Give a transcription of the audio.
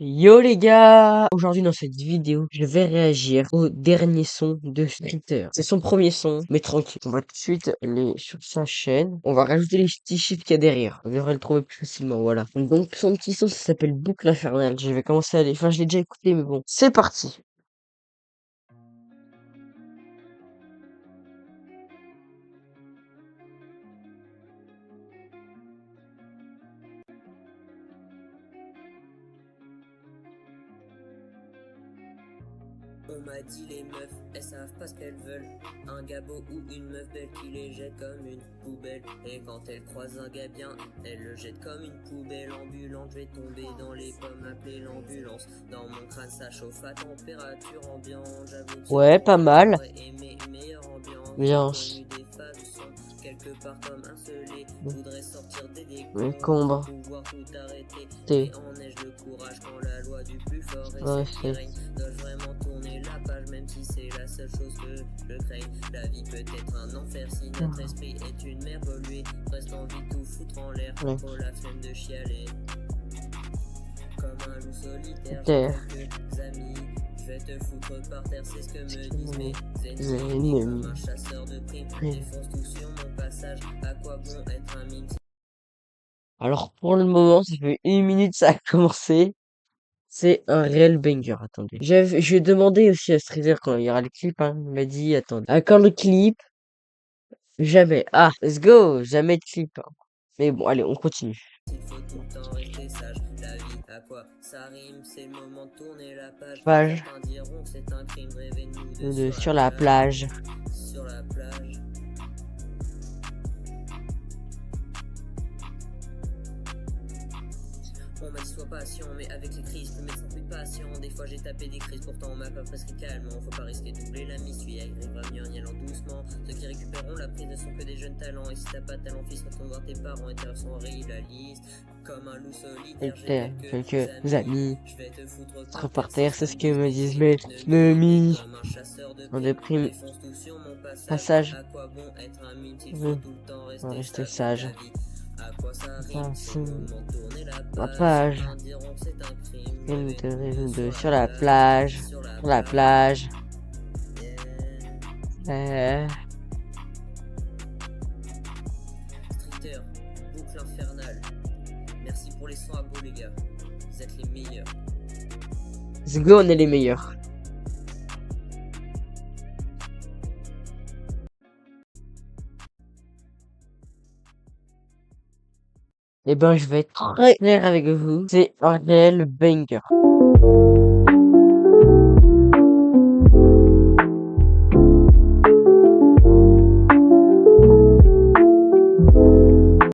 Yo les gars! Aujourd'hui dans cette vidéo, je vais réagir au dernier son de Stritter. C'est son premier son, mais tranquille. On va tout de suite aller sur sa chaîne. On va rajouter les petits chiffres qu'il y a derrière. On devrait le trouver plus facilement, voilà. Donc son petit son, ça s'appelle Boucle Infernale. Je vais commencer à aller... Enfin, je l'ai déjà écouté, mais bon. C'est parti! On m'a dit les meufs, elles savent pas ce qu'elles veulent. Un gabot ou une meuf belle qui les jette comme une poubelle. Et quand elles croisent un gars bien, elles le jettent comme une poubelle ambulante. Je vais tomber dans les pommes, appeler l'ambulance. Dans mon crâne ça chauffe à température ambiante. J'avoue que Ouais, pas mal. j'aurais aimé une meilleure ambiance. Ambiance. J'ai connu des phases où sont quelque part comme un soleil. Voudrais sortir des Encombre. décombres, pouvoir tout arrêter. T. Mais en neige le courage quand la loi du plus fort est Ouais, celle qui règne. Dois-je vraiment tourner la page même si c'est la seule chose que je craigne. La vie peut être un enfer si notre esprit est une mer polluée. Reste envie de tout foutre en l'air, oh la flemme de chialer. Comme un loup solitaire, j'ai quelques amis. Je vais te foutre par terre, c'est ce que me disent mes ennemis. Comme un chasseur de primes, défonce tout sur mon passage. À quoi bon être un mime? Alors pour le moment, ça fait 1 minute, ça a commencé. C'est un réel banger, attendez. Je vais demander aussi à Streezer quand il y aura le clip, hein. Il m'a dit, attendez. Ah, quand le clip? Jamais. Ah, let's go! Jamais de clip, hein. Mais bon, allez, on continue. Il faut tout le temps rester sage. La vie, à quoi ça rime? C'est le moment de tourner la page. Page Certains diront que c'est un crime. Rêvez-nous de sur la plage. Sur la plage. On m'a dit sois patient, mais avec les crises, je peux mettre plus de patient. Des fois j'ai tapé des crises, pourtant on m'a pas prescrit calmement. Faut pas risquer de doubler la mise, celui arrivera mieux en y allant doucement. Ceux qui récupéreront la prise ne sont que des jeunes talents. Et si t'as pas de talent, fils, retourne voir tes parents. Intéressant, raye la liste. Comme un loup solitaire, j'ai Quelques amis. Je vais te foutre Par terre, c'est ce que me disent mes amis. comme un chasseur de On déprime. défonce tout sur mon Passage. À quoi bon être un mime s'il faut tout le temps rester Sage. À quoi ça rime? C'est le moment de tourner La la plage. Certains diront que c'est un crime. Sur la plage. Sur la plage. Stritter, boucle infernale. Merci pour les 100 abos les gars. Vous êtes les meilleurs. Let's go, on est les meilleurs. Eh ben, je vais être très clair avec vous. C'est un réel banger.